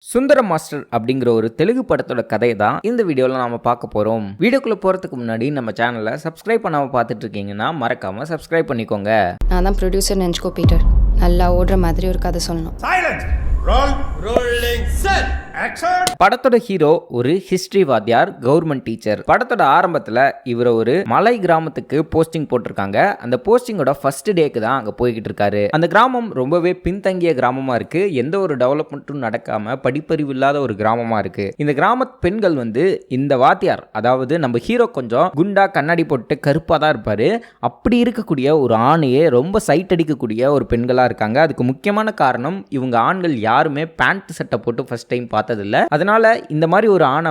சுந்தர master அப்படிங்கிற ஒரு தெலுங்கு படத்தோட கதை தான் இந்த வீடியோவில் நாம பார்க்க போறோம். வீடியோக்குள்ள போறதுக்கு முன்னாடி நம்ம சேனலை சப்ஸ்கிரைப் பண்ணாம பார்த்துட்டு இருக்கீங்கன்னா மறக்காம சப்ஸ்கிரைப் பண்ணிக்கோங்க. நான் தான் ப்ரொடியூசர் நினச்சிக்கோ பீட்டர். நல்லா ஓடுற மாதிரி ஒரு கதை சொல்லணும். படத்தோட ஹீரோ ஒரு ஹிஸ்டரி வாத்தியார், கவர்மெண்ட் டீச்சர். படத்தோட ஆரம்பத்தில் இவர் ஒரு மலை கிராமத்துக்கு போஸ்டிங் போட்டிருக்காங்க. அந்த போஸ்டிங்கோட ஃபர்ஸ்ட் டேக்கு தான் அங்கே போய்கிட்டு இருக்காரு. அந்த கிராமம் ரொம்பவே பின்தங்கிய கிராமமா இருக்கு. எந்த ஒரு டெவலப்மெண்ட்டும் நடக்காம படிப்பறிவு இல்லாத ஒரு கிராமமா இருக்கு. இந்த கிராம பெண்கள் இந்த வாத்தியார், அதாவது நம்ம ஹீரோ கொஞ்சம் குண்டா கண்ணாடி போட்டு கருப்பா தான் இருப்பாரு. அப்படி இருக்கக்கூடிய ஒரு ஆணையே ரொம்ப சைட் அடிக்கக்கூடிய ஒரு பெண்களா இருக்காங்க. அதுக்கு முக்கியமான காரணம் இவங்க ஆண்கள் யாருமே பேண்ட் சட்டை போட்டு ஃபர்ஸ்ட் டைம் பார்த்ததில்ல. அதனால இந்த மாதிரி ஒரு ஆணை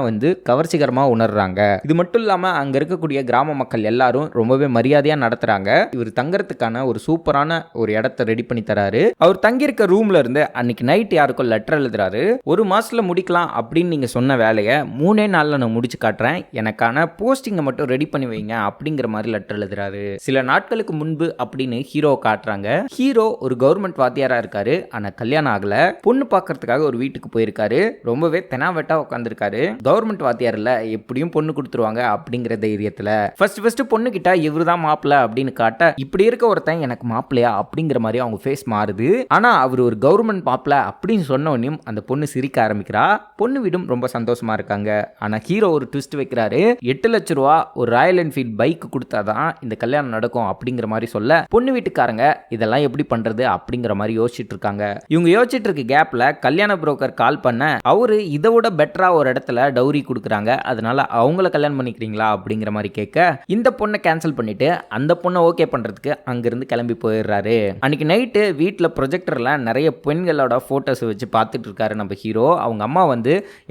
கவர்ச்சிகரமா உணர்றாங்க. இது மட்டும் இல்லாம அங்க இருக்கக்கூடிய கிராம மக்கள் எல்லாரும் ரொம்பவே மரியாதையா நடத்துறாங்க. இவர் தங்கறதுக்கான ஒரு சூப்பரான ஒரு இடத்தை ரெடி பண்ணி தராரு. அவர் தங்கியிருக்க ரூம்ல இருந்து அன்னைக்கு நைட் யாருக்கும் லெட்டர் எழுதுறாரு. ஒரு மாசத்துல முடிக்கலாம் அப்படின்னு நீங்க சொன்ன வேலையை 3 நாள்ல நான் முடிச்சு காட்டுறேன், எனக்கான போஸ்டிங்கை மட்டும் ரெடி பண்ணி வைங்க அப்படிங்கிற மாதிரி லெட்டர் எழுதுறாரு. சில நாட்களுக்கு முன்பு அப்படின்னு ஹீரோ காட்டுறாங்க. ஹீரோ ஒரு கவர்மெண்ட் வாத்தியாரா இருக்காரு. ஆனா கல்யாணம் ஆகல. பொண்ணு பார்க்கறதுக்காக ஒரு வீட்டுக்கு போயிருக்காரு. ரொம்பவே தெனாவெட்டா உட்காந்துருக்காரு. கவர்மெண்ட் வாத்தியார்ல எப்படியும் பொண்ணு கொடுத்துருவாங்க அப்படிங்கிற தைரியத்துல ஃபர்ஸ்ட் பொண்ணு கிட்ட இவரு தான் மாப்பிள்ள அப்படின்னு காட்ட, இப்படி இருக்க ஒருத்தன் எனக்கு மாப்பிள்ளையா அப்படிங்கிற மாதிரி அவங்க ஃபேஸ் மாறுது. ஆனா அவர் ஒரு கவர்மெண்ட் மாப்பிள்ள அப்படின்னு சொன்ன உடனே அந்த பொண்ணு சிரிக்க ஆரம்பிக்கிறா. பொண்ணு வீடும் ரொம்ப சந்தோஷமா இருக்காங்க. ஆனா ஹீரோ ஒரு ட்விஸ்ட் வைக்கிறாரு. 8 லட்சம் ரூபா ஒரு ராயல் என்ஃபீல்ட் பைக் கொடுத்தாதான் இந்த கல்யாணம் நடக்கும் அப்படிங்கிற மாதிரி சொல்ல, பொண்ணு வீட்டுக்காரங்க இதெல்லாம் எப்படி பண்றது அப்படிங்கிற மாதிரி யோசிச்சுட்டு இருக்காங்க. இவங்க யோசிச்சுட்டு இருக்க கேப்ல கல்யாண புரோக்கர் கால் பண்ண, அவரு இதை விட பெட்டரா ஒரு இடத்துல டவுரி கொடுக்குறாங்க, அதனால அவங்கள கல்யாணம் பண்ணிக்கிறீங்களா அப்படிங்கிற மாதிரி கேட்க, இந்த பொண்ணை கேன்சல் பண்ணிட்டு அந்த பொண்ணை ஓகே பண்றதுக்கு அங்கிருந்து கிளம்பி போயிடுறாரு. அன்னைக்கு நைட்டு வீட்டில் ப்ரொஜெக்டர்ல நிறைய பெண்களோட போட்டோஸ் வச்சு பார்த்துட்டு இருக்காரு நம்ம ஹீரோ. அவங்க அம்மா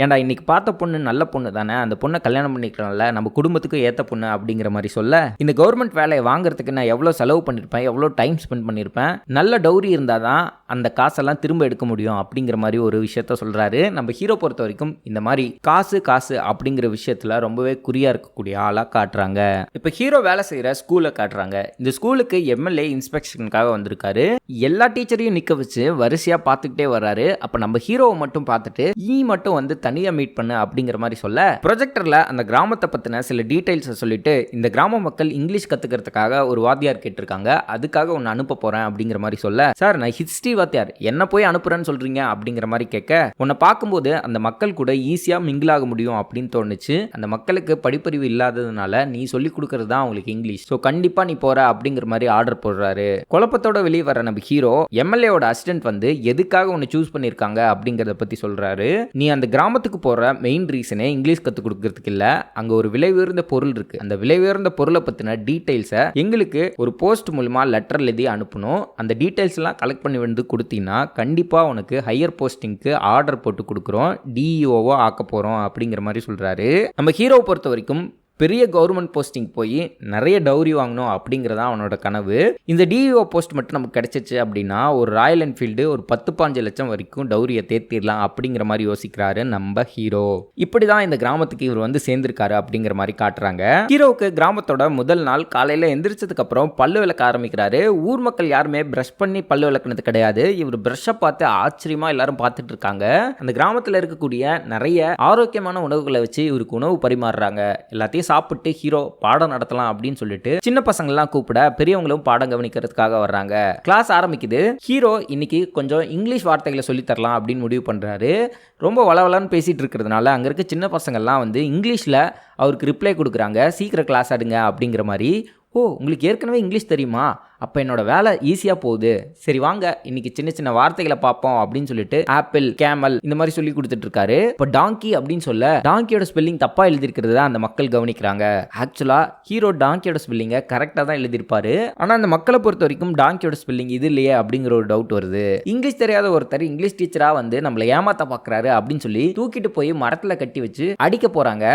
ஏன்டா இன்னைக்கு பார்த்த பொண்ணு நல்ல பொண்ணு தானே, அந்த பொண்ணை கல்யாணம் பண்ணிக்கிறோம்ல, நம்ம குடும்பத்துக்கு ஏற்ற பொண்ணு அப்படிங்கிற மாதிரி சொல்ல, இந்த கவர்மெண்ட் வேலையை வாங்குறதுக்கு நான் எவ்வளோ செலவு பண்ணியிருப்பேன், எவ்வளோ டைம் ஸ்பெண்ட் பண்ணியிருப்பேன், நல்ல டவுரி இருந்தால் தான் அந்த காசெல்லாம் திரும்ப எடுக்க முடியும் அப்படிங்கிற மாதிரி ஒரு விஷயத்த சொல்றாரு. நம்ம ஹீரோ பொறுத்த வரைக்கும் இந்த மாதிரி காசு அப்படிங்கிற விஷயத்துல ரொம்பவே குறியா இருக்கக்கூடிய ஆளா காட்டுறாங்க. இப்ப ஹீரோ வேலை செய்யற ஸ்கூலை காட்டுறாங்க. இந்த ஸ்கூலுக்கு எம்எல்ஏ இன்ஸ்பெக்ஷனுக்காக வந்திருக்காரு. எல்லா டீச்சரையும் நிக்க வச்சு வரிசையா பார்த்துக்கிட்டே வர்றாரு. அப்ப நம்ம ஹீரோவை மட்டும் பார்த்துட்டு மட்டும் தனியா மீட் பண்ணு அப்படிங்கிற மாதிரி சொல்ல, ப்ரொஜெக்டர்ல அந்த கிராமத்தை பத்தின சில டீடைல்ஸ் சொல்லிட்டு, இந்த கிராம மக்கள் இங்கிலீஷ் கத்துக்கிறதுக்காக ஒரு வாத்தியார் கேட்டிருக்காங்க, அதுக்காக ஒன்னு அனுப்ப போறேன் அப்படிங்கிற மாதிரி சொல்ல, சார் நான் ஹிஸ்டரி வாத்தியார், என்ன போய் அனுப்புறேன்னு சொல்றீங்க அப்படிங்கிற மாதிரி கேட்க, உன்னை பார்க்கும்போது அந்த மக்கள் கூட ஈஸியா மிங்கிள் ஆக முடியும் அப்படின்னு தோணுச்சு. அந்த மக்களுக்கு படிப்பறிவு இல்லாததுனால நீ சொல்லி கொடுக்கறது தான் அவங்களுக்கு இங்கிலீஷ், ஸோ கண்டிப்பா நீ போற அப்படிங்கிற மாதிரி ஆர்டர் போடுறாரு. குழப்பத்தோட வெளியே வர நம்ம ஹீரோ எம்எல்ஏவோட அசிஸ்டன்ட் எதுக்காக உன்னை சூஸ் பண்ணிருக்காங்க அப்படிங்கறத பத்தி சொல்றாரு. நீ அந்த கிராமத்துக்கு போற மெயின் ரீசனே இங்கிலீஷ் கத்து கொடுக்கறதுக்கு இல்ல, அங்க ஒரு விலை உயர்ந்த பொருள் இருக்கு, அந்த விலை உயர்ந்த பொருளை பத்தின டீடைல்ஸை எங்களுக்கு ஒரு போஸ்ட் மூலமா லெட்டர் எழுதி அனுப்பணும், அந்த டீடைல்ஸ் எல்லாம் கலெக்ட் பண்ணி கொடுத்தீங்கன்னா கண்டிப்பா உனக்கு ஹையர் போஸ்டிங்க்கு ஆர்டர் போட்டு கொடுக்குறோம், டிஇஓவோ ஆக்க போறோம் அப்படிங்கிற மாதிரி சொல்றாரு. நம்ம ஹீரோவை பொறுத்த வரைக்கும் பெரிய கவர்மெண்ட் போஸ்டிங் போய் நிறைய டவுரி வாங்கணும் அப்படிங்கிறதா அவனோட கனவு. இந்த டிஇஓ போஸ்ட் மட்டும் நமக்கு கிடைச்சிச்சு அப்படின்னா ஒரு ராயல் என்ஃபீல்டு ஒரு 10-15 லட்சம் வரைக்கும் டவுரியை தேர்த்திடலாம் அப்படிங்கிற மாதிரி யோசிக்கிறாரு நம்ம ஹீரோ. இப்படிதான் இந்த கிராமத்துக்கு இவர் சேர்ந்திருக்காரு அப்படிங்கிற மாதிரி காட்டுறாங்க. ஹீரோவுக்கு கிராமத்தோட முதல் நாள் காலையில எந்திரிச்சதுக்கு அப்புறம் பல்லு விளக்க ஆரம்பிக்கிறாரு. ஊர் மக்கள் யாருமே பிரஷ் பண்ணி பல்லு விளக்குனது கிடையாது. இவர் பிரஷ்ஷை பார்த்து ஆச்சரியமா எல்லாரும் பார்த்துட்டு இருக்காங்க. அந்த கிராமத்தில் இருக்கக்கூடிய நிறைய ஆரோக்கியமான உணவுகளை வச்சு இவருக்கு உணவு பரிமாறுறாங்க. எல்லாத்தையும் சாப்பிட்டு ஹீரோ பாடம் நடத்தலாம் அப்படின்னு சொல்லிட்டு சின்ன பசங்க எல்லாம் கூப்பிட பெரியவங்களும் பாடம் கவனிக்கிறதுக்காக வர்றாங்க. கிளாஸ் ஆரம்பிக்குது. ஹீரோ இன்னைக்கு கொஞ்சம் இங்கிலீஷ் வார்த்தைகளை சொல்லி தரலாம் அப்படின்னு முடிவு பண்றாரு. ரொம்ப வளவலன்னு பேசிட்டு இருக்கிறதுனால அங்க இருக்க சின்ன பசங்க எல்லாம் இங்கிலீஷ்ல அவருக்கு ரிப்ளை கொடுக்குறாங்க, சீக்கிரம் கிளாஸ் ஆடுங்க அப்படிங்கிற மாதிரி. ஓ, உங்களுக்கு ஏற்கனவே இங்கிலீஷ் தெரியுமா, அப்போ என்னோட வேலை ஈஸியாக போகுது, சரி வாங்க இன்னைக்கு சின்ன சின்ன வார்த்தைகளை பார்ப்போம் அப்படின்னு சொல்லிட்டு ஆப்பிள், கேமல் இந்த மாதிரி சொல்லி கொடுத்துட்டு இருக்காரு. இப்போ டாங்கி அப்படின்னு சொல்ல டாங்கியோட ஸ்பெல்லிங் தப்பா எழுதிருக்கிறது தான் அந்த மக்கள் கவனிக்கிறாங்க. ஆக்சுவலா ஹீரோ டாங்கியோட ஸ்பெல்லிங்கை கரெக்டாக தான் எழுதியிருப்பாரு. ஆனால் அந்த மக்களை பொறுத்த வரைக்கும் டாங்கியோட ஸ்பெல்லிங் இது இல்லையே அப்படிங்கிற ஒரு டவுட் வருது. இங்கிலீஷ் தெரியாத ஒருத்தர் இங்கிலீஷ் டீச்சரா நம்மளை ஏமாத்த பார்க்குறாரு அப்படின்னு சொல்லி தூக்கிட்டு போய் மரத்தில் கட்டி வச்சு அடிக்க போறாங்க.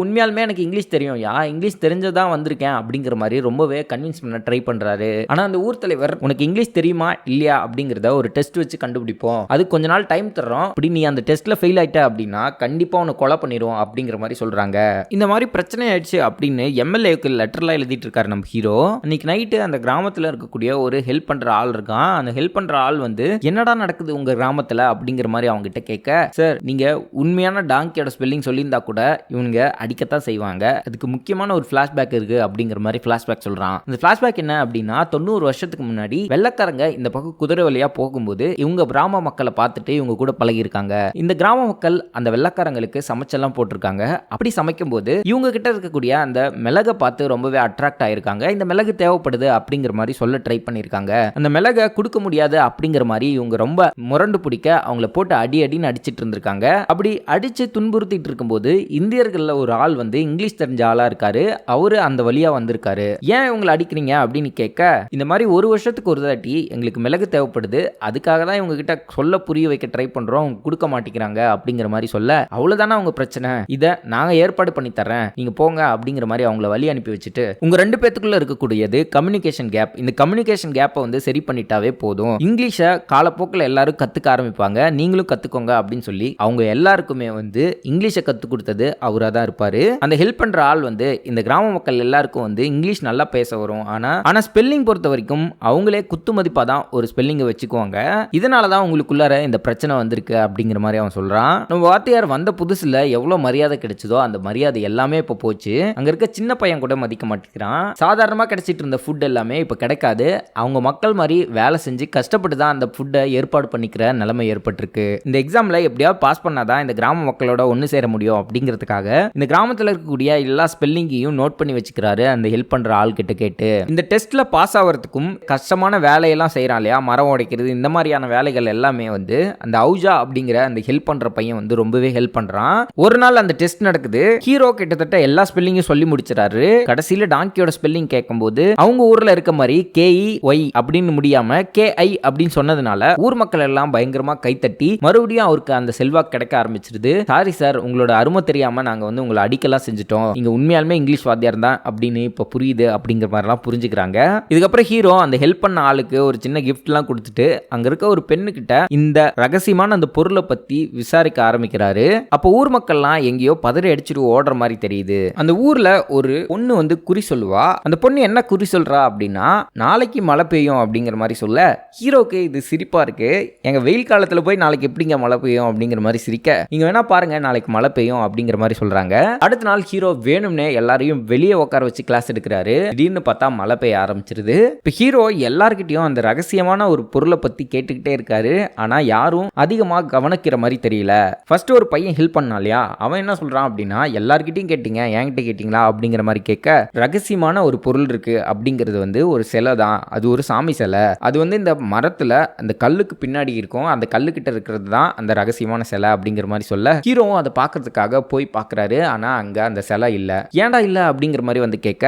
உண்மையாலுமே எனக்கு இங்கிலீஷ் தெரியும், இங்கிலீஷ் தெரிஞ்சதான் வந்திருக்கேன் அப்படிங்கிற மாதிரி ரொம்பவே கன்வின்ஸ் பண்ண ட்ரை பண்றாரு. ஆனா அந்த ஊர் தலைவர் உனக்கு இங்கிலீஷ் தெரியுமா இல்லையா அப்படிங்கறத ஒரு டெஸ்ட் வச்சு கண்டுபிடிப்போம், அது கொஞ்ச நாள் டைம் தர்றோம், அப்படி நீ அந்த டெஸ்ட்ல ஃபெயில் ஆயிட்ட அப்படின்னா கண்டிப்பா உன்னை கொலை பண்ணிடுவோம் அப்படிங்கிற மாதிரி சொல்றாங்க. இந்த மாதிரி பிரச்சனை ஆயிடுச்சு அப்படின்னு எம்எல்ஏக்கு லெட்டர்லாம் எழுதிட்டு இருக்காரு நம்ம ஹீரோ. அன்னைக்கு நைட்டு அந்த கிராமத்துல இருக்கக்கூடிய ஒரு ஹெல்ப் பண்ற ஆள் இருக்கான். அந்த ஹெல்ப் பண்ற ஆள் வந்து என்னடா நடக்குது உங்க கிராமத்துல அப்படிங்கிற மாதிரி அவங்க கிட்ட கேட்க, சார் நீங்க உண்மையான டாங்கியோட ஸ்பெல்லிங் சொல்லியிருந்தா கூட இவங்க அடிக்கத்தான் செய்வாங்க, அதுக்கு முக்கியமான ஒரு ஃபிளாஷ்பேக் இருக்கு அப்படிங்கிற மாதிரி ஃபிளாஷ்பேக் சொல்றான். இந்த ஃபிளாஷ்பேக் என்ன அப்படின்னா 90 வருஷத்துக்கு முன்னாடி வெள்ளக்காரங்க இந்த பக்கம் குதிரை வழியா போகும்போது இவங்க கிராம மக்களை பார்த்துட்டு இவங்க கூட பழகி இருக்காங்க. இந்த கிராம மக்கள் அந்த வெள்ளக்காரங்களுக்கு சமைச்செல்லாம் போட்டிருக்காங்க. அப்படி சமைக்கும் போது இவங்க கிட்ட இருக்கக்கூடிய அந்த மிளகை பார்த்து ரொம்பவே அட்ராக்ட் ஆயிருக்காங்க. இந்த மிளகு தேவைப்படுது அப்படிங்கிற மாதிரி சொல்ல ட்ரை பண்ணிருக்காங்க. அந்த மிளகை கொடுக்க முடியாது அப்படிங்கிற மாதிரி இவங்க ரொம்ப முரண்டு பிடிக்க அவங்கள போட்டு அடின்னு அடிச்சிட்டு இருந்திருக்காங்க. அப்படி அடிச்சு துன்புறுத்திட்டு இருக்கும்போது இந்தியர்கள்ல ஒரு ஆள் வந்து இங்கிலீஷ் தெரிஞ்ச ஆளா இருக்காரு. அவரு அந்த வழியா வந்திருக்காரு. ஏன் இவங்களை அடிக்கிறீங்க அப்படின்னு கேட்க, இந்த மாதிரி ஒரு வருஷத்துக்கு ஒரு தாட்டி எங்களுக்கு மிளகு தேவைப்படுது, அதுக்காக தான் இவங்க கிட்ட சொல்ல புரிய வைக்க ட்ரை பண்றோம், கொடுக்க மாட்டேங்கிறாங்க அப்படிங்கிற மாதிரி சொல்ல, அவ்வளவுதானே அவங்க பிரச்சனை, இதை நாங்க ஏற்பாடு பண்ணி தரேன் நீங்க போங்க அப்படிங்கிற மாதிரி அவங்கள வழி அனுப்பி வச்சுட்டு, உங்க ரெண்டு பேத்துக்குள்ள இருக்கக்கூடியது கம்யூனிகேஷன் கேப், இந்த கம்யூனிகேஷன் கேப்பை வந்து சரி பண்ணிட்டாவே போதும், இங்கிலீஷை காலப்போக்கில் எல்லாரும் கத்துக்க ஆரம்பிப்பாங்க, நீங்களும் கத்துக்கோங்க அப்படின்னு சொல்லி அவங்க எல்லாருக்குமே வந்து இங்கிலீஷை கத்து கொடுத்தது அவரா தான் இருப்பாரு. அந்த ஹெல்ப் பண்ற ஆள் வந்து இந்த கிராம மக்கள் எல்லாருக்கும் வந்து இங்கிலீஷ் நல்லா பேச வரும், ஆனா ஸ்பெல்லிங் பொறுத்த வரைக்கும் அவங்களே குத்து மதிப்பா தான் ஒரு ஸ்பெல்லிங்கை வச்சுக்குவாங்க, இதனால தான் உங்களுக்குள்ளார இந்த பிரச்சனை வந்திருக்கு அப்படிங்கிற மாதிரி அவன் சொல்றான். நம்ம வாத்தியார் வந்த புதுசுல எவ்வளவு மரியாதை கிடைச்சதோ அந்த மரியாதை எல்லாமே இப்ப போச்சு. அங்க இருக்க சின்ன பையன் கூட மதிக்க மாட்டேங்கிறான். சாதாரணமா கிடைச்சிட்டு இருந்த ஃபுட் எல்லாமே இப்ப கிடைக்காது. அவங்க மக்கள் மாதிரி வேலை செஞ்சு கஷ்டப்பட்டு தான் அந்த ஃபுட்டை ஏற்பாடு பண்ணிக்கிற நிலைமை ஏற்பட்டிருக்கு. இந்த எக்ஸாம்ல எப்படியாவது பாஸ் பண்ணாதான் இந்த கிராம மக்களோட ஒன்று சேர முடியும் அப்படிங்கிறதுக்காக இந்த கிராமத்தில் இருக்கக்கூடிய எல்லா ஸ்பெல்லிங்கையும் நோட் பண்ணி வச்சுக்கிறாரு அந்த ஹெல்ப் பண்ற ஆள் கிட்ட கேட்டு. இந்த டெஸ்ட்ல பாஸ் ஆகிறதுக்கும் கஷ்டமான வேலையெல்லாம் செய்யறான் இல்லையா, மரம் உடைக்கிறது இந்த மாதிரியான வேலைகள் எல்லாமே வந்து அந்த அவுஜா அப்படிங்கிற அந்த ஹெல்ப் பண்ற பையன் வந்து ரொம்பவே ஹெல்ப் பண்றான். ஒரு நாள் அந்த டெஸ்ட் நடக்குது. ஹீரோ கிட்டத்தட்ட எல்லா ஸ்பெல்லிங்கும் சொல்லி முடிச்சிட்டாரு. கடைசியில டாங்கியோட ஸ்பெல்லிங் கேட்கும்போது அவங்க ஊர்ல இருக்க மாதிரி KEY அப்படின்னு முடியாம KI அப்படின்னு சொன்னதுனால ஊர் மக்கள் எல்லாம் பயங்கரமா கைத்தட்டி மறுபடியும் அவருக்கு அந்த செல்வாக்கு கிடைக்க ஆரம்பிச்சிருது. சாரி சார், உங்களோட அருமை தெரியாம நாங்க வந்து உங்களை அடிக்கலாம் செஞ்சுட்டோம், நீங்க உண்மையாலுமே இங்கிலீஷ் வாத்தியார் தான் அப்படின்னு இப்ப புரியுது அப்படிங்கிற மாதிரிலாம் புரிஞ்சுக்கிறாங்க. இதுக்கப்புறம் ஹீரோ அந்த ஹெல்ப் பண்ண ஆளுக்கு ஒரு சின்ன கிஃப்ட் எல்லாம் கொடுத்துட்டு அங்க இருக்க ஒரு பெண்ணு கிட்ட இந்த ரகசியமான அந்த பொருளை பத்தி விசாரிக்க ஆரம்பிக்கிறாரு. அப்ப ஊர் மக்கள்லாம் எங்கேயோ பதறி அடிச்சுட்டு ஓடுற மாதிரி தெரியுது. அந்த ஊர்ல ஒரு பொண்ணு வந்து குறி சொல்லுவா. அந்த பொண்ணு என்ன குறி சொல்றா அப்படின்னா, நாளைக்கு மழை பெய்யும் அப்படிங்கிற மாதிரி சொல்ல, ஹீரோக்கு இது சிரிப்பா இருக்கு. எங்க வெயில் காலத்துல போய் நாளைக்கு எப்படிங்க மழை பெய்யும் அப்படிங்கிற மாதிரி சிரிக்க, நீங்க வேணா பாருங்க நாளைக்கு மழை பெய்யும் அப்படிங்கிற மாதிரி சொல்றாங்க. அடுத்த நாள் ஹீரோ வேணும்னே எல்லாரையும் வெளியே உட்கார வச்சு கிளாஸ் எடுக்கிறாரு. திடீர்னு பார்த்தா மழை பெய்ய ஆரம்பிச்சிருது. இப்ப ஹீரோ எல்லார்கிட்டயும் அந்த ரகசியமான ஒரு பொருளை பத்தி கேட்டுக்கிட்டே இருக்காரு. ஆனா யாரும் அதிகமா கவனிக்கிற மாதிரி தெரியல. ஃபர்ஸ்ட் ஒரு பையன் ஹெல்ப் பண்ணா இல்லையா, அவன் என்ன சொல்றான் அப்படின்னா, எல்லார்கிட்டயும் கேட்டீங்க என்கிட்ட கேட்டீங்களா அப்படிங்கிற மாதிரி கேட்க, ரகசியமான ஒரு பொருள் இருக்கு அப்படிங்கிறது வந்து ஒரு சிலை தான், அது ஒரு சாமி சிலை, அது வந்து இந்த மரத்துல அந்த கல்லுக்கு பின்னாடி இருக்கும், அந்த கல்லுக்கிட்ட இருக்கிறது தான் அந்த ரகசியமான சிலை அப்படிங்கிற மாதிரி சொல்ல, ஹீரோவும் அதை பார்க்கறதுக்காக போய் பார்க்குறாரு. ஆனா அங்க அந்த சிலை இல்ல. ஏன்டா இல்ல அப்படிங்கிற மாதிரி வந்து கேட்க,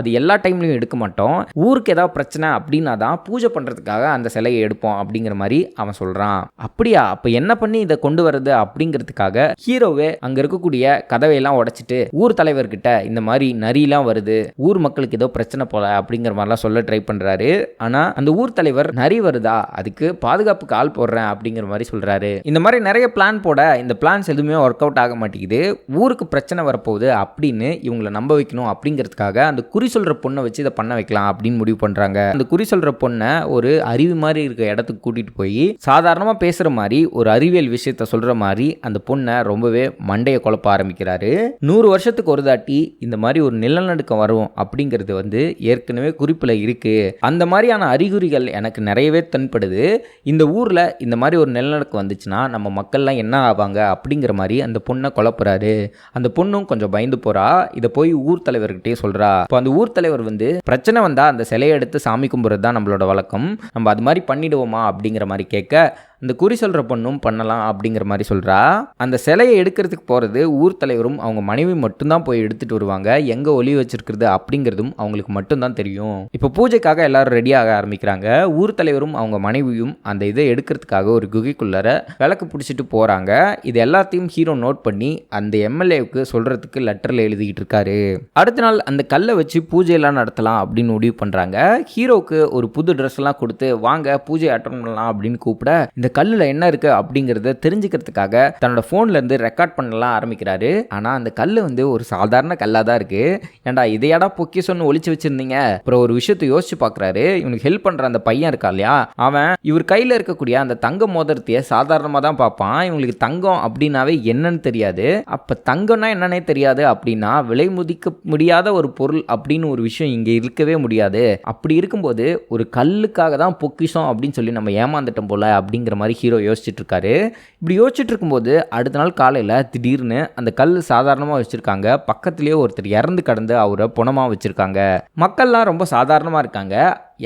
அது எல்லா டைம்லையும் எடுக்க மாட்டோம், ஊருக்கு ஏதாவது பிரச்சனை அப்படின்னா தான் பூஜை பண்றதுக்காக அந்த சிலையை எடுப்போம் அப்படிங்கிற மாதிரி அவன் சொல்றான். அப்படியா, அப்ப என்ன பண்ணி இதை கொண்டு வருது அப்படிங்கிறதுக்காக ஹீரோவே அங்க இருக்கக்கூடிய கதவையெல்லாம் உடைச்சிட்டு ஊர் தலைவர்கிட்ட இந்த மாதிரி நரியெல்லாம் வருது, ஊர் மக்களுக்கு ஏதோ பிரச்சனை போல அப்படிங்கிற மாதிரிலாம் சொல்ல ட்ரை பண்றாரு. ஆனா அந்த ஊர் தலைவர் நரி வருதா, அதுக்கு பாதுகாப்புக்கு ஆள் போடுறேன் அப்படிங்கிற மாதிரி சொல்றாரு. இந்த மாதிரி நிறைய பிளான் போட இந்த பிளான்ஸ் எதுவுமே ஒர்க் அவுட் ஆக மாட்டேங்குது. ஊருக்கு பிரச்சனை வரப்போகுது அப்படின்னு இவங்களை நம்ப வைக்கணும் அப்படிங்கிறதுக்காக அந்த குறி சொல்ற பொண்ணை வச்சு இதை பண்ண வைக்கலாம் அப்படின்னு முடிவு பண்றாங்க. அந்த குறி சொல்ற பொண்ணை ஒரு அருவி மாதிரி இருக்க இடத்துக்கு கூட்டிட்டு போய் சாதாரணமா பேசுற மாதிரி ஒரு அறிவியல் விஷயத்த சொல்ற மாதிரி அந்த பொண்ணை ரொம்பவே மண்டைய குழப்ப ஆரம்பிக்கிறாரு. 100 வருஷத்துக்கு ஒரு தாட்டி இந்த மாதிரி ஒரு நிலநடுக்கம் வரும் அப்படிங்கிறது வந்து ஏற்கனவே குறிப்பில் இருக்கு, அந்த மாதிரியான அறிகுறிகள் எனக்கு நிறையவே தென்படுது, இந்த ஊர்ல இந்த மாதிரி ஒரு நிலநடுக்கம் வந்துச்சுன்னா நம்ம மக்கள்லாம் என்ன ஆவாங்க அப்படிங்கிற மாதிரி அந்த பொண்ணை குழப்புறாரு. அந்த பொண்ணும் கொஞ்சம் பயந்து போறா. இதை போய் ஊர் தலைவர்கிட்டே சொல்றா. இப்போ அந்த ஊர் தலைவர் வந்து பிரச்சனை வந்தா அந்த சிலையை எடுத்து சாமி கும்பிட்றது தான் நம்மளோட வழக்கம், நம்ம அது மாதிரி பண்ணிடுவோமா அப்படிங்கிற மாதிரி கேட்க, அந்த குறி சொல்கிற பொண்ணும் பண்ணலாம் அப்படிங்கிற மாதிரி சொல்கிறா. அந்த சிலையை எடுக்கிறதுக்கு போகிறது ஊர் தலைவரும் அவங்க மனைவி மட்டும்தான் போய் எடுத்துகிட்டு வருவாங்க. எங்கே ஒளி வச்சிருக்கிறது அப்படிங்கிறதும் அவங்களுக்கு மட்டும்தான் தெரியும். இப்போ பூஜைக்காக எல்லாரும் ரெடியாக ஆரம்பிக்கிறாங்க. ஊர் தலைவரும் அவங்க மனைவியும் அந்த இதை எடுக்கிறதுக்காக ஒரு குகைக்குள்ளார விளக்கு பிடிச்சிட்டு போகிறாங்க. இது எல்லாத்தையும் ஹீரோ நோட் பண்ணி அந்த எம்எல்ஏவுக்கு சொல்கிறதுக்கு லெட்டரில் எழுதிக்கிட்டு இருக்காரு. அடுத்த நாள் அந்த கல்லை வச்சு பூஜையெல்லாம் நடத்தலாம் அப்படின்னு முடிவு பண்ணுறாங்க. ஹீரோவுக்கு ஒரு புது ட்ரெஸ் எல்லாம் கொடுத்து வாங்க பூஜை அட்டன் பண்ணலாம் அப்படின்னு கூப்பிட இந்த கல்லில் என்ன இருக்குது அப்படிங்கிறத தெரிஞ்சுக்கிறதுக்காக தன்னோட ஃபோன்லேருந்து ரெக்கார்ட் பண்ணலாம் ஆரம்பிக்கிறாரு. ஆனால் அந்த கல் வந்து ஒரு சாதாரண கல்லாக தான் இருக்குது. ஏன்டா இதையாடா பொக்கிஷம்னு ஒளிச்சு வச்சுருந்தீங்க. அப்புறம் ஒரு விஷயத்தை யோசிச்சு பார்க்குறாரு. இவனுக்கு ஹெல்ப் பண்ணுற அந்த பையன் இருக்கா இல்லையா, அவன் இவர் கையில் இருக்கக்கூடிய அந்த தங்க மோதிரத்தையே சாதாரணமாக தான் பார்ப்பான். இவங்களுக்கு தங்கம் அப்படின்னாவே என்னன்னு தெரியாது. அப்போ தங்கம்னா என்னன்னே தெரியாது அப்படின்னா விலை மதிக்க முடியாத ஒரு பொருள் அப்படின்னு ஒரு விஷயம் இங்கே இருக்கவே முடியாது. அப்படி இருக்கும்போது ஒரு கல்லுக்காக தான் பொக்கிஷம் அப்படின்னு சொல்லி நம்ம ஏமாந்துட்டோம் போல அப்படிங்கிற மாதிரி ஹீரோ யோசிச்சுட்டு இருக்காரு. இப்படி யோசிச்சுட்டு இருக்கும்போது அடுத்த நாள் காலையில் திடீர்னு அந்த கல் சாதாரணமாக வச்சுருக்காங்க. பக்கத்துலேயே ஒருத்தர் இறந்து கடந்து அவரை புணமாக வச்சுருக்காங்க. மக்கள்லாம் ரொம்ப சாதாரணமாக இருக்காங்க.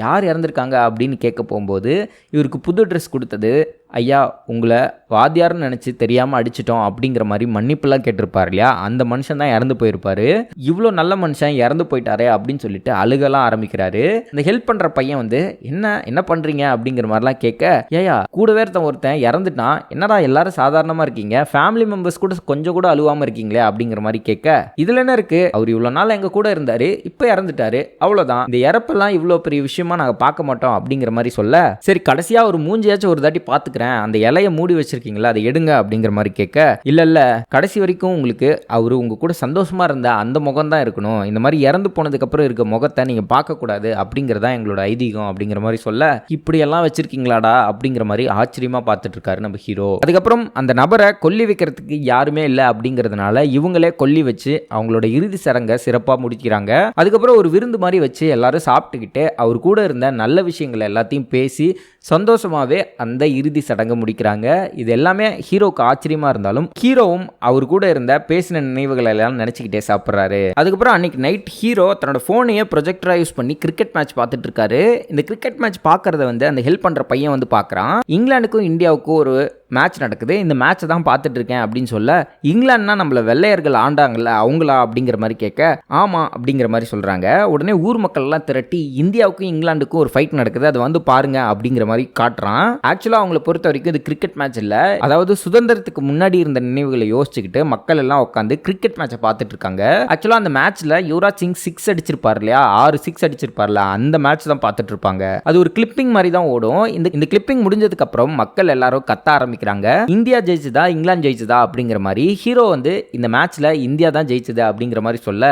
யார் இறந்துருக்காங்க அப்படின்னு கேட்க போகும்போது இவருக்கு புது ட்ரெஸ் கொடுத்தது ஐயா உங்களை வாத்தியார்னு நினச்சி தெரியாமல் அடிச்சிட்டோம் அப்படிங்கிற மாதிரி மன்னிப்புலாம் கேட்டிருப்பார் இல்லையா, அந்த மனுஷன் தான் இறந்து போயிருப்பார். இவ்வளோ நல்ல மனுஷன் இறந்து போயிட்டாரே அப்படின்னு சொல்லிட்டு அழுகலாம் ஆரம்பிக்கிறாரு. இந்த ஹெல்ப் பண்ணுற பையன் வந்து என்ன பண்ணுறீங்க அப்படிங்கிற மாதிரிலாம் கேட்க, ஏயா கூடவே ஒருத்தன் இறந்துட்டான், என்னடா எல்லாரும் சாதாரணமாக இருக்கீங்க, ஃபேமிலி மெம்பர்ஸ் கூட கொஞ்சம் கூட அழுவாமல் இருக்கீங்களே அப்படிங்கிற மாதிரி கேட்க, இதில் என்ன இருக்குது, அவர் இவ்வளோ நாள் எங்கள் கூட இருந்தார், இப்போ இறந்துட்டாரு, அவ்வளோதான், இந்த இறப்பெல்லாம் இவ்வளோ பெரிய விஷயமா நாங்கள் பார்க்க மாட்டோம் அப்படிங்கிற மாதிரி சொல்ல, சரி கடைசியாக ஒரு மூஞ்சியாச்சும் ஒரு தாட்டி பார்த்துக்கிறேன், அந்த இலையை மூடி வச்சிருக்கீங்களா அதை எடுங்க அப்படிங்கிற மாதிரி கேட்க, இல்ல கடைசி வரைக்கும் உங்களுக்கு அவரு உங்க கூட சந்தோஷமா இருந்த அந்த முகம் தான் இருக்கணும், இந்த மாதிரி இறந்து போனதுக்கு அப்புறம் இருக்க முகத்தை நீங்க பார்க்க கூடாது அப்படிங்கறதா எங்களோட ஐதீகம் அப்படிங்கிற மாதிரி சொல்ல, இப்படி எல்லாம் வச்சிருக்கீங்களாடா அப்படிங்கிற மாதிரி ஆச்சரியமா பார்த்துட்டு இருக்காரு நம்ம ஹீரோ. அதுக்கப்புறம் அந்த நபரை கொல்லி வைக்கிறதுக்கு யாருமே இல்லை அப்படிங்கிறதுனால இவங்களே கொல்லி வச்சு அவங்களோட இறுதி சடங்கை சிறப்பாக முடிக்கிறாங்க. அதுக்கப்புறம் ஒரு விருந்து மாதிரி வச்சு எல்லாரும் சாப்பிட்டுக்கிட்டு அவர் கூட இருந்த நல்ல விஷயங்களை எல்லாத்தையும் பேசி சந்தோஷமாவே அந்த இறுதி சடங்கு முடிக்கிறாங்க. இது எல்லாமே ஹீரோக்கு ஆச்சரியமா இருந்தாலும் ஹீரோவும் அவர் கூட இருந்த பேசின நினைவுகள் எல்லாம் நினைச்சுக்கிட்டே சாப்பிட்றாரு. அதுக்கப்புறம் அன்னைக்கு நைட் ஹீரோ தன்னோட போனையே ப்ரொஜெக்டரா யூஸ் பண்ணி கிரிக்கெட் மேட்ச் பார்த்துட்டு இருக்காரு. இந்த கிரிக்கெட் மேட்ச் பார்க்கறத வந்து அந்த ஹெல்ப் பண்ற பையன் வந்து பார்க்கறான். இங்கிலாந்துக்கும் இந்தியாவுக்கும் ஒரு மேட்ச் நடக்குது, இந்த மேட்சை தான் பார்த்துட்டு இருக்கேன் அப்படின்னு சொல்ல, இங்கிலாந்துனா நம்மள வெள்ளையர்கள் ஆண்டாங்கல்ல அவங்களா அப்படிங்கிற மாதிரி கேட்க, ஆமா அப்படிங்கிற மாதிரி சொல்றாங்க. உடனே ஊர் மக்கள் எல்லாம் திரட்டி இந்தியாவுக்கும் இங்கிலாந்துக்கும் ஒரு ஃபைட் நடக்குது, அதை வந்து பாருங்க அப்படிங்கிற மாதிரி காட்டுறான். ஆக்சுவலா அவங்கள பொறுத்த வரைக்கும் இது கிரிக்கெட் மேட்ச் இல்ல, அதாவது சுதந்திரத்துக்கு முன்னாடி இருந்த நினைவுகளை யோசிச்சுக்கிட்டு மக்கள் எல்லாம் உட்காந்து கிரிக்கெட் மேட்சை பார்த்துட்டு இருக்காங்க. ஆக்சுவலா அந்த மேட்ச்ல யுவராஜ் சிங் 6 அடிச்சிருப்பார் இல்லையா, 6 6 அடிச்சிருப்பார்ல, அந்த மேட்ச் தான் பார்த்துட்டு இருப்பாங்க. அது ஒரு கிளிப்பிங் மாதிரி தான் ஓடும். இந்த கிளிப்பிங் முடிஞ்சதுக்கு அப்புறம் மக்கள் எல்லாரும் கத்த ஆரம்பிக்கிறாங்க, இந்தியா ஜெயிச்சதா இங்கிலாந்து ஜெயிச்சதா அப்படிங்கிற மாதிரி. ஹீரோ வந்து இந்த மேட்ச்ல இந்தியா தான் ஜெயிச்சது அப்படிங்கிற மாதிரி சொல்ல,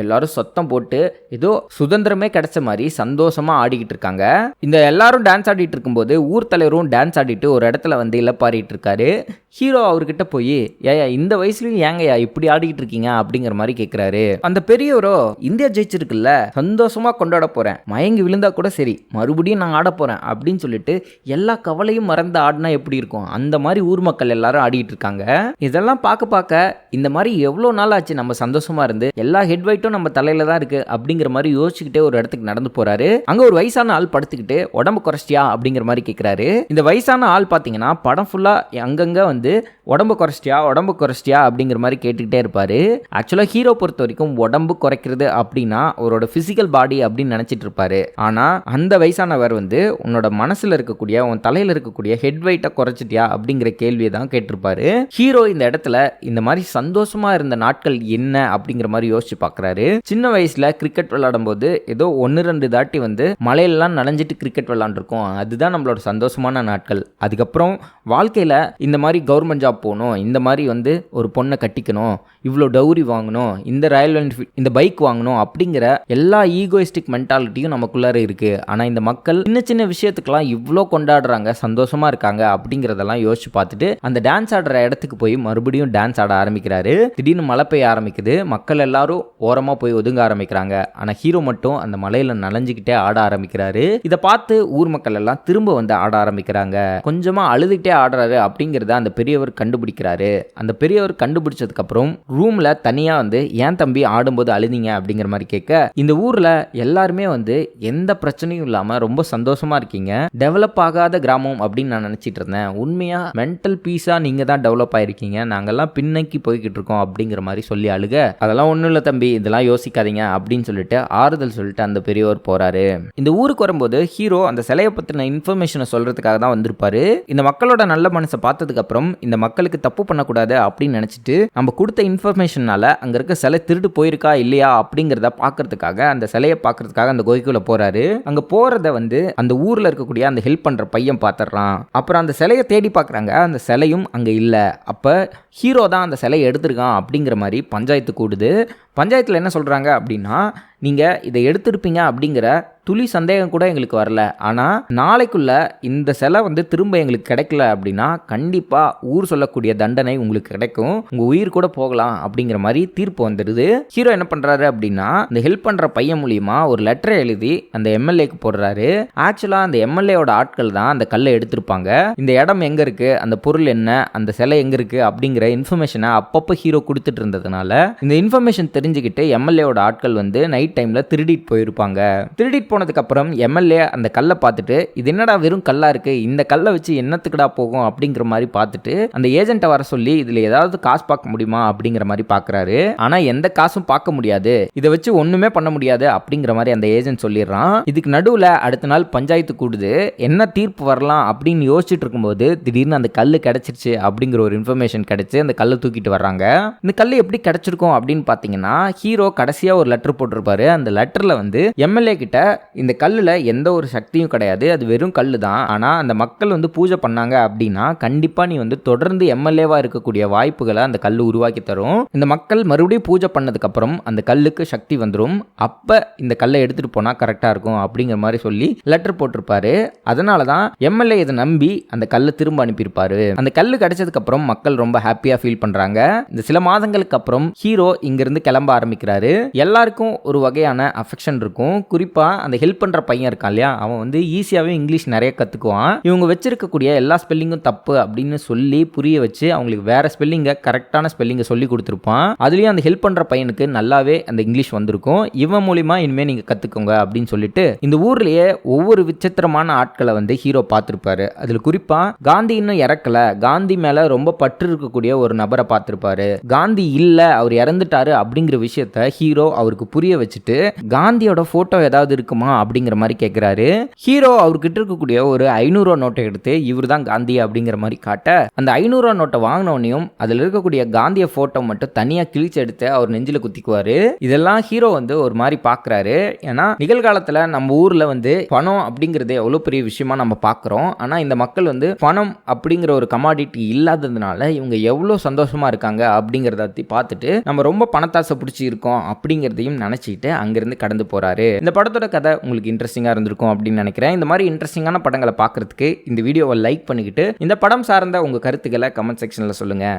எல்லாரும் சத்தம் போட்டு ஏதோ சுதந்திரமே கிடைச்ச மாதிரி சந்தோஷமா ஆடிக்கிட்டு இருக்காங்க. இந்த எல்லாரும் டான்ஸ் ஆடிட்டு இருக்கும்போது ஊர் தலைவரும் டான்ஸ் ஆடிட்டு ஒரு இடத்துல வந்து இலப்பாரிட்டு இருக்காரு. ஹீரோ அவர்கிட்ட போய், ஏயா இந்த வயசுலயும் ஏங்கயா இப்படி ஆடிக்கிட்டு இருக்கீங்க அப்படிங்கிற மாதிரி கேட்கிறாரு. அந்த பெரியவரோ, இந்தியா ஜெயிச்சிருக்குல்ல, சந்தோஷமா கொண்டாட போறேன், மயங்கி விழுந்தா கூட சரி மறுபடியும் நான் ஆட போறேன் அப்படின்னு சொல்லிட்டு எல்லா கவலையும் மறந்து ஆடினா எப்படி இருக்கும், அந்த மாதிரி ஊர் மக்கள் எல்லாரும் ஆடிட்டு இருக்காங்க. இதெல்லாம் பார்க்க இந்த மாதிரி எவ்வளோ நாள் ஆச்சு நம்ம சந்தோஷமா இருந்து, எல்லா ஹெட் வெயிட்டும் நம்ம தலையில தான் இருக்கு அப்படிங்கிற மாதிரி யோசிச்சுக்கிட்டே ஒரு இடத்துக்கு நடந்து போறாரு. அங்க ஒரு வயசான ஆள் படுத்துக்கிட்டு உடம்பு குறைச்சியா அப்படிங்கிற மாதிரி கேட்கிறாரு. இந்த வயசான ஆள் பார்த்தீங்கன்னா படம் ஃபுல்லா அங்கங்க வந்து உடம்பு குறைச்சியா அப்படிங்கிற மாதிரி கேட்டுக்கிட்டே இருப்பாரு. ஆக்சுவலா ஹீரோ பொறுத்த வரைக்கும் உடம்பு குறைக்கிறது அப்படின்னா அவரோட பிசிக்கல் பாடி அப்படின்னு நினைச்சிட்டு இருப்பாரு. ஆனா அந்த வயசானவர் வந்து உன்னோட மனசுல இருக்கக்கூடிய உன் தலையில இருக்கக்கூடிய ஹெட் வெயிட்டை குறைச்சிட்டியா அப்படிங்கிற கேள்வியை தான் கேட்டிருப்பாரு. ஹீரோ இந்த இடத்துல இந்த மாதிரி சந்தோஷமா இருந்த நாட்கள் என்ன அப்படிங்கிற மாதிரி யோசிச்சு பார்க்கறாரு. சின்ன வயசுல கிரிக்கெட் விளையாடும் போது ஏதோ 1-2 தாட்டி வந்து மலையெல்லாம் நனைஞ்சிட்டு கிரிக்கெட் விளையாண்டுருக்கோம், அதுதான் நம்மளோட சந்தோஷமான நாட்கள். அதுக்கப்புறம் வாழ்க்கையில இந்த மாதிரி கவர்மெண்ட் ஜாப் போகணும், இந்த மாதிரி வந்து ஒரு பொண்ணை கட்டிக்கணும், இவ்வளோ டவுரி வாங்கணும், இந்த ராயல் என்ஃபீல்ட் இந்த பைக் வாங்கணும் அப்படிங்கிற எல்லா ஈகோயிஸ்டிக் மென்டாலிட்டியும் நமக்குள்ளார இருக்கு. ஆனால் இந்த மக்கள் சின்ன சின்ன விஷயத்துக்கெல்லாம் இவ்வளோ கொண்டாடுறாங்க, சந்தோஷமா இருக்காங்க அப்படிங்கிறதெல்லாம் யோசிச்சு பார்த்துட்டு அந்த டான்ஸ் ஆடுற இடத்துக்கு போய் மறுபடியும் டான்ஸ் ஆட ஆரம்பிக்கிறாரு. திடீர்னு மழை பெய்ய ஆரம்பிக்குது. மக்கள் எல்லாரும் ஓரமா போய் ஒதுங்க ஆரம்பிக்கிறாங்க. ஆனா ஹீரோ மட்டும் அந்த மலையில நனைஞ்சுக்கிட்டே ஆட ஆரம்பிக்கிறாரு. இதை பார்த்து ஊர் மக்கள் எல்லாம் திரும்ப வந்து ஆட ஆரம்பிக்கிறாங்க. கொஞ்சமா அழுதுகிட்டே ஆடுறாரு அப்படிங்கிறத அந்த பெரியவர் கண்டுபிடிக்கிறாரு. அந்த பெரியவர் கண்டுபிடிச்சதுக்கு அப்புறம் ரூம்ல தனியா வந்து ஏன் தம்பி ஆடும்போது அழுதிங்க அப்படிங்கிற மாதிரி கேட்க, இந்த ஊர்ல எல்லாருமே வந்து எந்த பிரச்சனையும் இல்லாம ரொம்ப சந்தோஷமா இருக்கீங்க. டெவலப் ஆகாத கிராமம் அப்படின்னு நான் நினைச்சிட்டு இருந்தேன். உண்மையா மென்டல் பீஸா நீங்க தான் டெவலப் ஆயிருக்கீங்க. நாங்கெல்லாம் பின்னைக்கு போய்கிட்டு இருக்கோம் அப்படிங்கிற மாதிரி சொல்லி அழுக, அதெல்லாம் ஒண்ணும் இல்லை தம்பி, இதெல்லாம் யோசிக்காதீங்க அப்படின்னு சொல்லிட்டு ஆறுதல் சொல்லிட்டு அந்த பெரியவர் போறாரு. இந்த ஊருக்கு வரும்போது ஹீரோ அந்த சிலையை பத்தின இன்ஃபர்மேஷனை சொல்றதுக்காக தான் வந்திருப்பாரு. இந்த மக்களோட நல்ல மனசை பார்த்ததுக்கு அப்புறம் இந்த மக்களுக்கு தப்பு பண்ணக்கூடாது அப்படின்னு நினைச்சிட்டு நம்ம கொடுத்த இன்ஃபர்மேஷனால அங்க இருக்க சிலை திருடு போயிருக்கா இல்லையா அப்படிங்கிறத பார்க்கறதுக்காக அந்த சிலையை பார்க்கறதுக்காக அந்த கோயிலுக்குள்ள போறாரு. அங்க போறத வந்து அந்த ஊர்ல இருக்கக்கூடிய அந்த ஹெல்ப் பண்ற பையன் பார்த்துறான். அப்புறம் அந்த சிலையை தேடி பார்க்கறாங்க. அந்த சிலையும் அங்க இல்ல. அப்ப ஹீரோ தான் அந்த சிலையை எடுத்திருக்கான் அப்படிங்கிற மாதிரி பஞ்சாயத்து கூடுது. பஞ்சாயத்தில் என்ன சொல்கிறாங்க அப்படின்னா, நீங்கள் இதை எடுத்திருப்பீங்க அப்படிங்கிற துளி சந்தேகம் கூட எங்களுக்கு வரல. ஆனால் நாளைக்குள்ள இந்த சிலை வந்து திரும்ப எங்களுக்கு கிடைக்கல அப்படின்னா கண்டிப்பாக ஊர் சொல்லக்கூடிய தண்டனை உங்களுக்கு கிடைக்கும். உங்கள் உயிர் கூட போகலாம் அப்படிங்கிற மாதிரி தீர்ப்பு வந்துடுது. ஹீரோ என்ன பண்ணுறாரு அப்படின்னா, இந்த ஹெல்ப் பண்ணுற பையன் மூலியமா ஒரு லெட்டரை எழுதி அந்த எம்எல்ஏக்கு போடுறாரு. ஆக்சுவலாக அந்த எம்எல்ஏவோட ஆட்கள் தான் அந்த கல்லை எடுத்திருப்பாங்க. இந்த இடம் எங்கே இருக்குது, அந்த பொருள் என்ன, அந்த சிலை எங்கே இருக்குது அப்படிங்கிற இன்ஃபர்மேஷனை அப்பப்போ ஹீரோ கொடுத்துட்டு இருந்ததுனால இந்த இன்ஃபர்மேஷன் தெரிஞ்சுக்கிட்டு எம்எல்ஏவோட ஆட்கள் வந்து நைட் டைமில் திருடிட்டு போயிருப்பாங்க. திருடிட்டு போனதுக்கு அப்புறம் எம்எல்ஏ அந்த கல்லை பார்த்துட்டு, இது என்னடா வெறும் கல்லா இருக்கு, இந்த கல்லை வச்சு என்னத்துக்குடா போகும் அப்படிங்கிற மாதிரி பார்த்துட்டு அந்த ஏஜென்ட்டை வர சொல்லி இதில் ஏதாவது காசு பார்க்க முடியுமா அப்படிங்கிற மாதிரி பார்க்குறாரு. ஆனால் எந்த காசும் பார்க்க முடியாது, இதை வச்சு ஒன்றுமே பண்ண முடியாது அப்படிங்கிற மாதிரி அந்த ஏஜென்ட் சொல்லிடுறான். இதுக்கு நடுவில் அடுத்த நாள் பஞ்சாயத்து கூடுது. என்ன தீர்ப்பு வரலாம் அப்படின்னு யோசிச்சுட்டு இருக்கும்போது திடீர்னு அந்த கல் கிடைச்சிருச்சு அப்படிங்கிற ஒரு இன்ஃபர்மேஷன் கிடைச்சு அந்த கல்லை தூக்கிட்டு வர்றாங்க. இந்த கல் எப்படி கிடைச்சிருக்கும் அப்படின்னு பார்த்தீங்கன்னா, ஹீரோ கடைசியாக ஒரு லெட்டர் போட்டிருப்பாரு. அந்த லெட்டரில் வந்து எம்எல்ஏ கிட்ட இந்த கல்லில் எந்த ஒரு சக்தியும் கிடையாது, அது வெறும் கல் தான். ஆனால் அந்த மக்கள் வந்து பூஜை பண்ணாங்க அப்படின்னா கண்டிப்பாக நீ வந்து தொடர்ந்து எம்எல்ஏவாக இருக்கக்கூடிய வாய்ப்புகளை அந்த கல் உருவாக்கி தரும். இந்த மக்கள் மறுபடியும் பூஜை பண்ணதுக்கப்புறம் அந்த கல்லுக்கு சக்தி வந்துடும். அப்போ இந்த கல்லை எடுத்துகிட்டு போனால் கரெக்டாக இருக்கும் அப்படிங்கிற மாதிரி சொல்லி லெட்டர் போட்டிருப்பாரு. அதனால தான் எம்எல்ஏ இதை நம்பி அந்த கல்லை திரும்ப அனுப்பியிருப்பாரு. அந்த கல் கிடைச்சதுக்கப்புறம் மக்கள் ரொம்ப ஹாப்பியாக ஃபீல் பண்ணுறாங்க. இந்த சில மாதங்களுக்கு அப்புறம் ஹீரோ இங்கிருந்து கிளம்ப ஆரம்பிக்கிறாரு. எல்லாருக்கும் ஒரு வகையான அஃபெக்ஷன் இருக்கும். குறிப்பாக அந்த ஹெல்ப் பண்ணுற பையன் இருக்கான் இல்லையா, அவன் வந்து ஈஸியாகவே இங்கிலீஷ் நிறைய கற்றுக்குவான். இவங்க வச்சிருக்கக்கூடிய எல்லா ஸ்பெல்லிங்கும் தப்பு அப்படின்னு சொல்லி புரிய வச்சு அவங்களுக்கு வேற ஸ்பெல்லிங்கை கரெக்டான ஸ்பெல்லிங்கை சொல்லி கொடுத்துருப்பான். அதுலேயும் அந்த ஹெல்ப் பண்ணுற பையனுக்கு நல்லாவே அந்த இங்கிலீஷ் வந்திருக்கும். இவன் மூலிமா இனிமேல் நீங்கள் கற்றுக்கோங்க அப்படின்னு சொல்லிட்டு இந்த ஊர்லேயே ஒவ்வொரு விசித்திரமான ஆட்களை வந்து ஹீரோ பார்த்துருப்பாரு. அதில் குறிப்பாக காந்தி இன்னும் இறக்கல, காந்தி மேலே ரொம்ப பற்று இருக்கக்கூடிய ஒரு நபரை பார்த்துருப்பாரு. காந்தி இல்லை, அவர் இறந்துட்டாரு அப்படிங்கிற விஷயத்த ஹீரோ அவருக்கு புரிய வச்சுட்டு காந்தியோட போட்டோ ஏதாவது இருக்குமா அப்படிங்கிற மாதிரி கேட்கிறாரு. ஹீரோ அவர்கிட்ட இருக்கக்கூடிய ஒரு 500 நோட்டை எடுத்து இவர் தான் காந்தி அப்படிங்கிற மாதிரி காட்ட, அந்த 500 நோட்டை வாங்கினோனையும் அதில் இருக்கக்கூடிய காந்திய போட்டோ மட்டும் தனியா கிழிச்சு எடுத்து அவர் நெஞ்சில குத்திக்குவாரு. இதெல்லாம் ஹீரோ வந்து ஒரு மாதிரி பார்க்குறாரு. ஏன்னா நிகழ்காலத்தில் நம்ம ஊர்ல வந்து பணம் அப்படிங்கிறது எவ்வளோ பெரிய விஷயமா நம்ம பார்க்குறோம். ஆனால் இந்த மக்கள் வந்து பணம் அப்படிங்கிற ஒரு கமாடிட்டி இல்லாததுனால இவங்க எவ்வளோ சந்தோஷமா இருக்காங்க அப்படிங்கிறத பார்த்துட்டு நம்ம ரொம்ப பணத்தாசை பிடிச்சி இருக்கோம் அப்படிங்கிறதையும் நினச்சிட்டு அங்கிருந்து கடந்து போறாரு. இந்த படத்தோட கதை உங்களுக்கு இன்ட்ரெஸ்டிங்காக இருந்திருக்கும் அப்படின்னு நினைக்கிறேன். இந்த மாதிரி இன்ட்ரெஸ்டிங்கான படங்களை பார்க்கறதுக்கு இந்த வீடியோவை லைக் பண்ணிக்கிட்டு இந்த படம் சார்ந்த உங்கள் கருத்துக்களை கமெண்ட் செக்ஷனில் சொல்லுங்கள்.